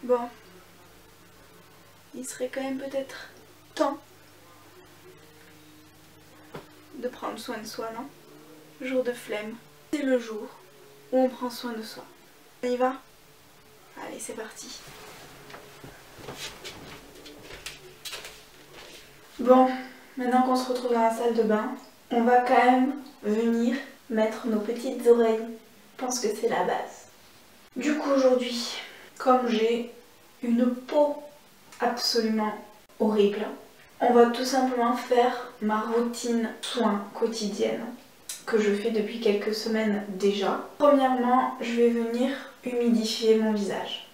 Bon, il serait quand même peut-être temps de prendre soin de soi, non? Jour de flemme, c'est le jour où on prend soin de soi. On y va? Allez, c'est parti. Bon, maintenant qu'on se retrouve dans la salle de bain, on va quand même venir mettre nos petites oreilles. Je pense que c'est la base. Du coup aujourd'hui, comme j'ai une peau absolument horrible, on va tout simplement faire ma routine soins quotidienne que je fais depuis quelques semaines déjà. Premièrement, je vais venir humidifier mon visage.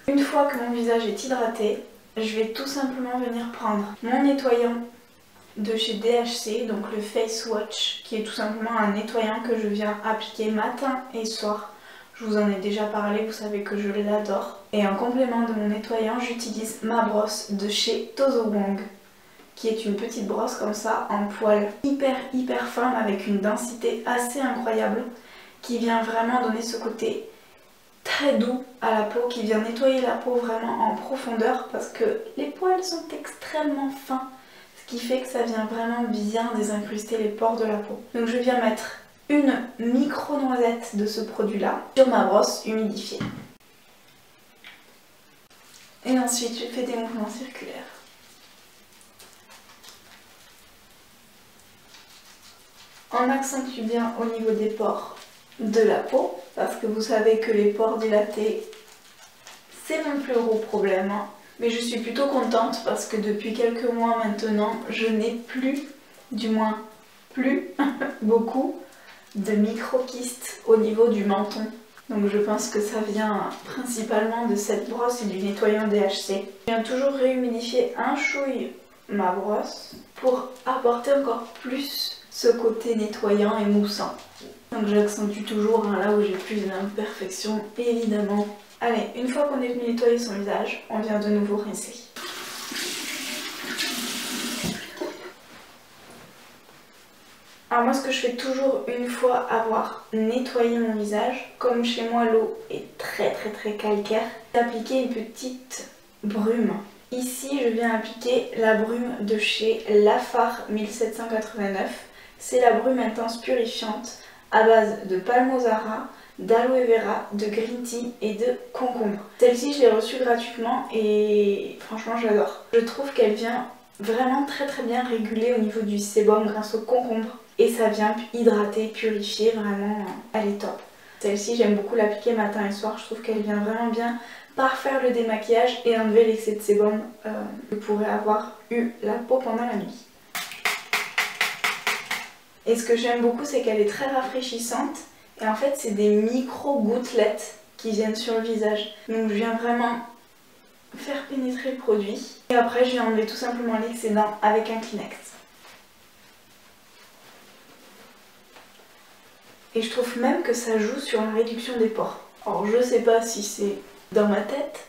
Une fois que mon visage est hydraté, je vais tout simplement venir prendre mon nettoyant de chez DHC, donc le Face Watch, qui est tout simplement un nettoyant que je viens appliquer matin et soir. Je vous en ai déjà parlé, vous savez que je l'adore. Et en complément de mon nettoyant, j'utilise ma brosse de chez Tozo Wong, qui est une petite brosse comme ça, en poil hyper fin, avec une densité assez incroyable, qui vient vraiment donner ce côté très doux à la peau, qui vient nettoyer la peau vraiment en profondeur, parce que les poils sont extrêmement fins, ce qui fait que ça vient vraiment bien désincruster les pores de la peau. Donc je viens mettre une micro noisette de ce produit là sur ma brosse humidifiée. Et ensuite je fais des mouvements circulaires. On accentue bien au niveau des pores de la peau, parce que vous savez que les pores dilatés, c'est mon plus gros problème. Mais je suis plutôt contente parce que depuis quelques mois maintenant, je n'ai plus, du moins plus, beaucoup de micro-kystes au niveau du menton. Donc je pense que ça vient principalement de cette brosse et du nettoyant DHC. Je viens toujours réhumidifier un chouille ma brosse pour apporter encore plus ce côté nettoyant et moussant. Donc j'accentue toujours là où j'ai plus d'imperfections, évidemment. Allez, une fois qu'on est venu nettoyer son visage, on vient de nouveau rincer. Alors moi ce que je fais toujours une fois avoir nettoyé mon visage, comme chez moi l'eau est très calcaire, c'est appliquer une petite brume. Ici je viens appliquer la brume de chez Lafar 1789. C'est la brume intense purifiante à base de palmosara, d'aloe vera, de green tea et de concombre. Celle-ci je l'ai reçue gratuitement et franchement j'adore. Je trouve qu'elle vient vraiment très bien réguler au niveau du sébum grâce au concombre. Et ça vient hydrater, purifier, vraiment, elle est top. Celle-ci j'aime beaucoup l'appliquer matin et soir, je trouve qu'elle vient vraiment bien parfaire le démaquillage et enlever l'excès de sébum que pourrait avoir eu la peau pendant la nuit. Et ce que j'aime beaucoup, c'est qu'elle est très rafraîchissante. Et en fait, c'est des micro gouttelettes qui viennent sur le visage. Donc je viens vraiment faire pénétrer le produit. Et après, je viens enlever tout simplement l'excédent avec un Kleenex. Et je trouve même que ça joue sur la réduction des pores. Alors je sais pas si c'est dans ma tête,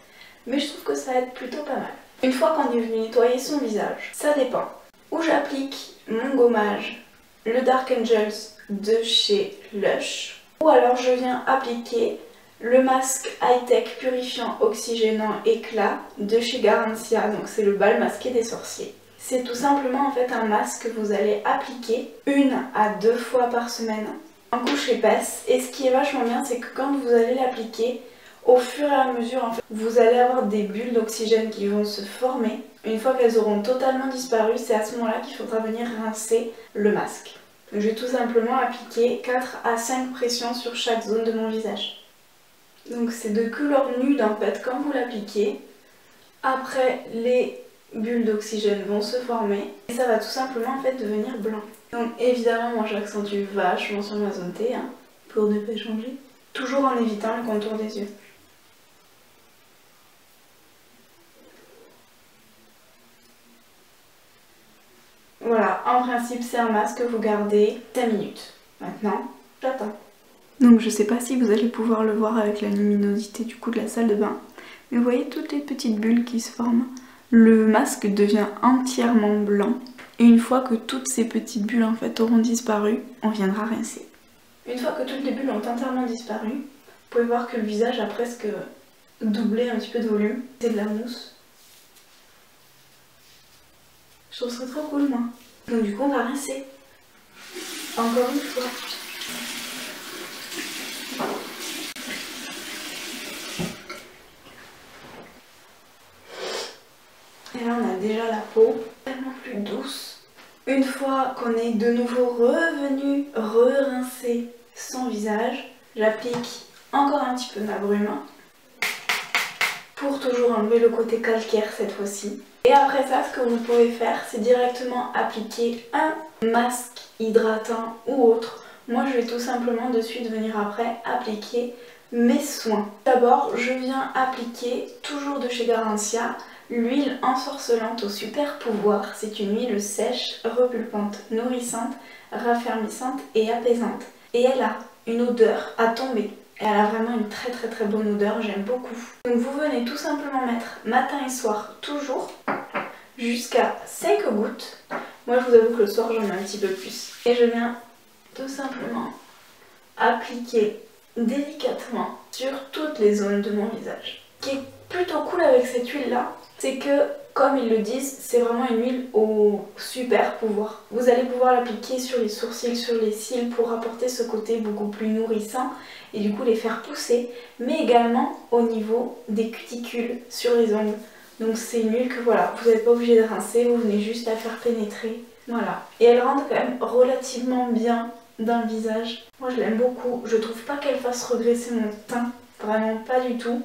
mais je trouve que ça aide plutôt pas mal. Une fois qu'on est venu nettoyer son visage, ça dépend. Où j'applique mon gommage, le Dark Angels de chez Lush, ou alors je viens appliquer le masque high-tech purifiant oxygénant éclat de chez Garancia, donc c'est le bal masqué des sorciers. C'est tout simplement en fait un masque que vous allez appliquer 1 à 2 fois par semaine en couche épaisse, et ce qui est vachement bien, c'est que quand vous allez l'appliquer, au fur et à mesure en fait, vous allez avoir des bulles d'oxygène qui vont se former. Une fois qu'elles auront totalement disparu, c'est à ce moment-là qu'il faudra venir rincer le masque. Donc, je vais tout simplement appliquer 4 à 5 pressions sur chaque zone de mon visage. Donc c'est de couleur nude en fait quand vous l'appliquez. Après, les bulles d'oxygène vont se former et ça va tout simplement en fait devenir blanc. Donc évidemment moi j'accentue vachement sur ma zone T pour ne pas changer. Toujours en évitant le contour des yeux. Voilà, en principe c'est un masque que vous gardez 5 minutes. Maintenant, j'attends. Donc je sais pas si vous allez pouvoir le voir avec la luminosité du coup de la salle de bain. Mais vous voyez toutes les petites bulles qui se forment. Le masque devient entièrement blanc. Et une fois que toutes ces petites bulles en fait auront disparu, on viendra rincer. Une fois que toutes les bulles ont entièrement disparu, vous pouvez voir que le visage a presque doublé un petit peu de volume. C'est de la mousse. Je trouve ça trop cool moi. Donc du coup on va rincer. Encore une fois. Et là on a déjà la peau tellement plus douce. Une fois qu'on est de nouveau revenu re-rincer son visage, j'applique encore un petit peu ma brume pour toujours enlever le côté calcaire cette fois-ci. Et après ça, ce que vous pouvez faire, c'est directement appliquer un masque hydratant ou autre. Moi, je vais tout simplement de suite venir après appliquer mes soins. D'abord, je viens appliquer, toujours de chez Garantia, l'huile ensorcelante au super pouvoir. C'est une huile sèche, repulpante, nourrissante, raffermissante et apaisante. Et elle a une odeur à tomber. Elle a vraiment une très bonne odeur, j'aime beaucoup. Donc vous venez tout simplement mettre matin et soir, toujours, jusqu'à 5 gouttes. Moi je vous avoue que le soir j'en ai un petit peu plus. Et je viens tout simplement appliquer délicatement sur toutes les zones de mon visage. Ce qui est plutôt cool avec cette huile là, c'est que comme ils le disent, c'est vraiment une huile au super pouvoir. Vous allez pouvoir l'appliquer sur les sourcils, sur les cils pour apporter ce côté beaucoup plus nourrissant et du coup les faire pousser, mais également au niveau des cuticules sur les ongles. Donc c'est une huile que voilà, vous n'êtes pas obligé de rincer, vous venez juste la faire pénétrer. Voilà. Et elle rentre quand même relativement bien dans le visage. Moi je l'aime beaucoup, je trouve pas qu'elle fasse regresser mon teint, vraiment pas du tout.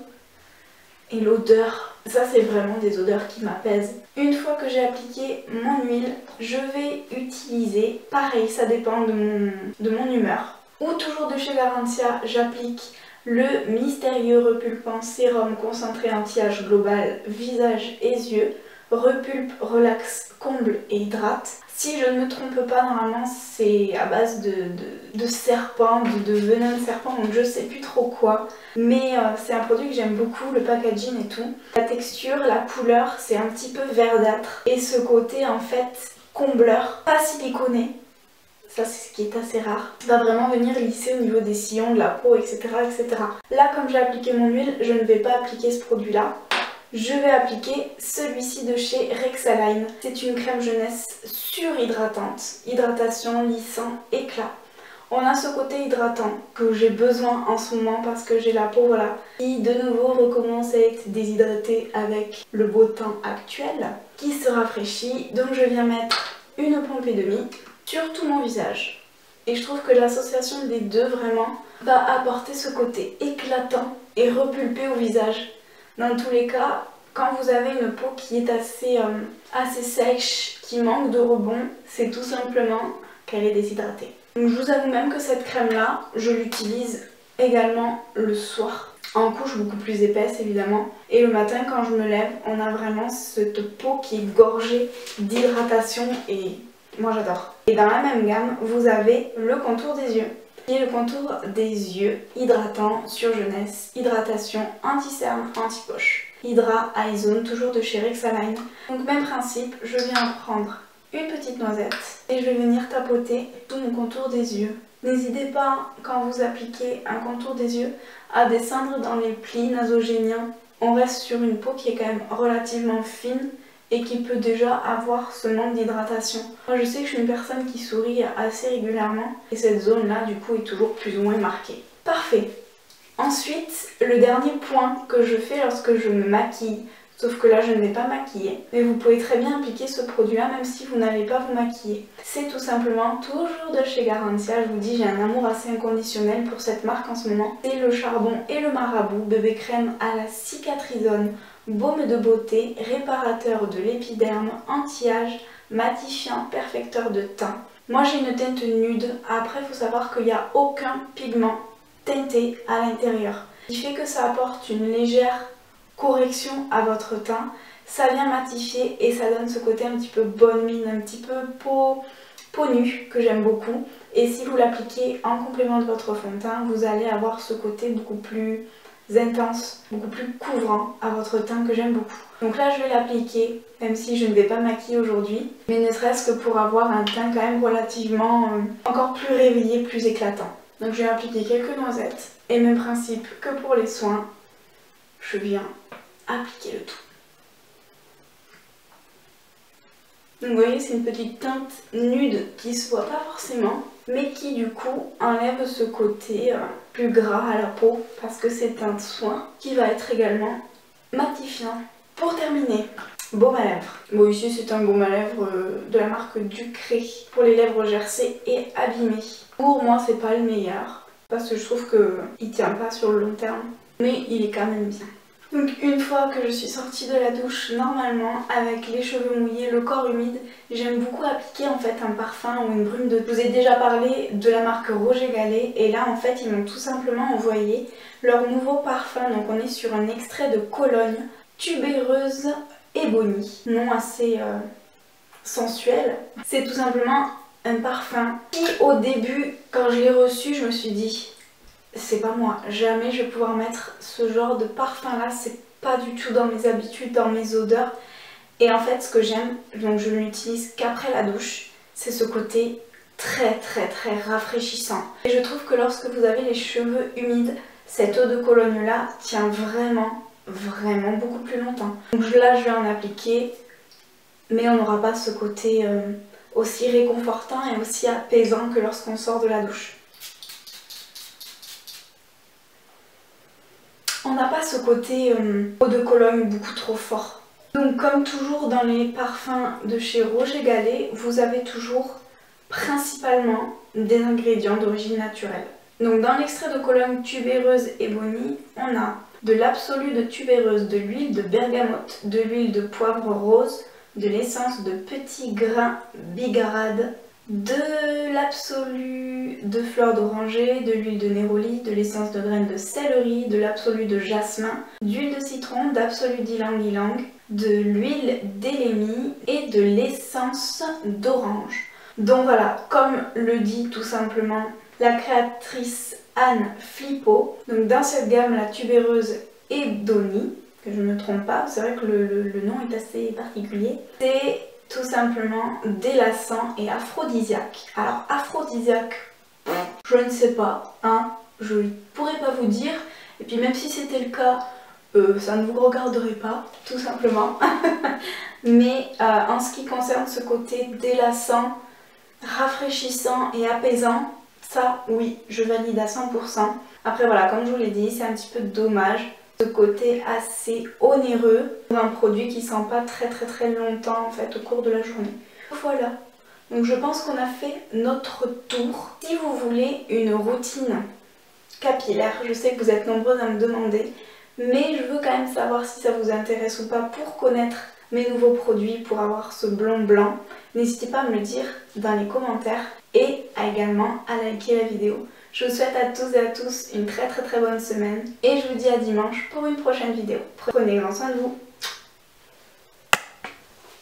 Et l'odeur, ça c'est vraiment des odeurs qui m'apaisent. Une fois que j'ai appliqué mon huile, je vais utiliser, pareil ça dépend de mon humeur, ou toujours de chez Garantia, j'applique le mystérieux repulpant sérum concentré anti-âge global visage et yeux, repulpe, relaxe, comble et hydrate. Si je ne me trompe pas, normalement c'est à base de serpent, de venin de serpent, donc je sais plus trop quoi. Mais c'est un produit que j'aime beaucoup, le packaging et tout. La texture, la couleur, c'est un petit peu verdâtre. Et ce côté en fait combleur, pas siliconé. Ça c'est ce qui est assez rare. Ça va vraiment venir lisser au niveau des sillons, de la peau, etc. etc. Là comme j'ai appliqué mon huile, je ne vais pas appliquer ce produit là. Je vais appliquer celui-ci de chez Rexalign. C'est une crème jeunesse surhydratante. Hydratation, lissant, éclat. On a ce côté hydratant que j'ai besoin en ce moment parce que j'ai la peau voilà, qui de nouveau recommence à être déshydratée avec le beau temps actuel, qui se rafraîchit. Donc je viens mettre une pompe et demie sur tout mon visage. Et je trouve que l'association des deux vraiment va apporter ce côté éclatant et repulpé au visage. Dans tous les cas, quand vous avez une peau qui est assez sèche, qui manque de rebond, c'est tout simplement qu'elle est déshydratée. Donc je vous avoue même que cette crème là, je l'utilise également le soir. En couche beaucoup plus épaisse évidemment. Et le matin quand je me lève, on a vraiment cette peau qui est gorgée d'hydratation et moi j'adore. Et dans la même gamme, vous avez le contour des yeux. Qui est le contour des yeux, hydratant, sur jeunesse, hydratation, anti-cerne, anti-poche. Hydra Eye Zone, toujours de chez Rexalign. Donc même principe, je viens prendre une petite noisette et je vais venir tapoter tout mon contour des yeux. N'hésitez pas, quand vous appliquez un contour des yeux, à descendre dans les plis nasogéniens. On reste sur une peau qui est quand même relativement fine et qui peut déjà avoir ce manque d'hydratation. Moi je sais que je suis une personne qui sourit assez régulièrement et cette zone là du coup est toujours plus ou moins marquée. Parfait. Ensuite, le dernier point que je fais lorsque je me maquille, sauf que là je ne vais pas maquiller, mais vous pouvez très bien appliquer ce produit là même si vous n'allez pas vous maquiller. C'est tout simplement toujours de chez Garantia, je vous dis j'ai un amour assez inconditionnel pour cette marque en ce moment. C'est le charbon et le marabout, bébé crème à la cicatrisone, baume de beauté, réparateur de l'épiderme, anti-âge, matifiant, perfecteur de teint. Moi j'ai une teinte nude, après il faut savoir qu'il n'y a aucun pigment teinté à l'intérieur. Ce qui fait que ça apporte une légère correction à votre teint, ça vient matifier et ça donne ce côté un petit peu bonne mine, un petit peu peau nue que j'aime beaucoup. Et si vous l'appliquez en complément de votre fond de teint, vous allez avoir ce côté beaucoup plus intense, beaucoup plus couvrant à votre teint que j'aime beaucoup. Donc là je vais l'appliquer, même si je ne vais pas me maquiller aujourd'hui, mais ne serait-ce que pour avoir un teint quand même relativement encore plus réveillé, plus éclatant. Donc je vais appliquer quelques noisettes et même principe que pour les soins, je viens appliquer le tout. Donc vous voyez, c'est une petite teinte nude qui se voit pas forcément, mais qui du coup enlève ce côté plus gras à la peau parce que c'est un soin qui va être également matifiant. Pour terminer, baume à lèvres. Bon, ici c'est un baume à lèvres de la marque Ducré pour les lèvres gercées et abîmées. Pour moi c'est pas le meilleur parce que je trouve qu'il tient pas sur le long terme, mais il est quand même bien. Donc une fois que je suis sortie de la douche, normalement, avec les cheveux mouillés, le corps humide, j'aime beaucoup appliquer en fait un parfum ou une brume de... Je vous ai déjà parlé de la marque Roger Gallet et là en fait ils m'ont tout simplement envoyé leur nouveau parfum. Donc on est sur un extrait de Cologne, Tubéreuse Ebony, nom assez sensuel. C'est tout simplement un parfum qui au début, quand je l'ai reçu, je me suis dit... c'est pas moi, jamais je vais pouvoir mettre ce genre de parfum là, c'est pas du tout dans mes habitudes, dans mes odeurs. Et en fait ce que j'aime, donc je ne l'utilise qu'après la douche, c'est ce côté très rafraîchissant. Et je trouve que lorsque vous avez les cheveux humides, cette eau de Cologne là tient vraiment beaucoup plus longtemps. Donc là je vais en appliquer, mais on n'aura pas ce côté aussi réconfortant et aussi apaisant que lorsqu'on sort de la douche. On n'a pas ce côté eau de Cologne beaucoup trop fort. Donc comme toujours dans les parfums de chez Roger Gallet, vous avez toujours principalement des ingrédients d'origine naturelle. Donc dans l'extrait de Cologne Tubéreuse Ebony, on a de l'absolu de tubéreuse, de l'huile de bergamote, de l'huile de poivre rose, de l'essence de petits grains bigarade, de l'absolu de fleurs d'oranger, de l'huile de néroli, de l'essence de graines de céleri, de l'absolu de jasmin, d'huile de citron, d'absolu d'ylang-ylang, de l'huile d'élémie et de l'essence d'orange. Donc voilà, comme le dit tout simplement la créatrice Anne Flippo, donc dans cette gamme la tubéreuse Ebony, que je ne me trompe pas, c'est vrai que le nom est assez particulier, c'est tout simplement délassant et aphrodisiaque. Alors aphrodisiaque, je ne sais pas, hein, je ne pourrais pas vous dire, et puis même si c'était le cas, ça ne vous regarderait pas, tout simplement. Mais en ce qui concerne ce côté délassant, rafraîchissant et apaisant, ça oui, je valide à 100%. Après voilà, comme je vous l'ai dit, c'est un petit peu dommage ce côté assez onéreux pour un produit qui sent pas très longtemps en fait au cours de la journée. Voilà, donc je pense qu'on a fait notre tour. Si vous voulez une routine capillaire, je sais que vous êtes nombreuses à me demander, mais je veux quand même savoir si ça vous intéresse ou pas pour connaître mes nouveaux produits, pour avoir ce blond blanc. N'hésitez pas à me le dire dans les commentaires et également à liker la vidéo. Je vous souhaite à tous et à tous une très bonne semaine et je vous dis à dimanche pour une prochaine vidéo. Prenez grand soin de vous.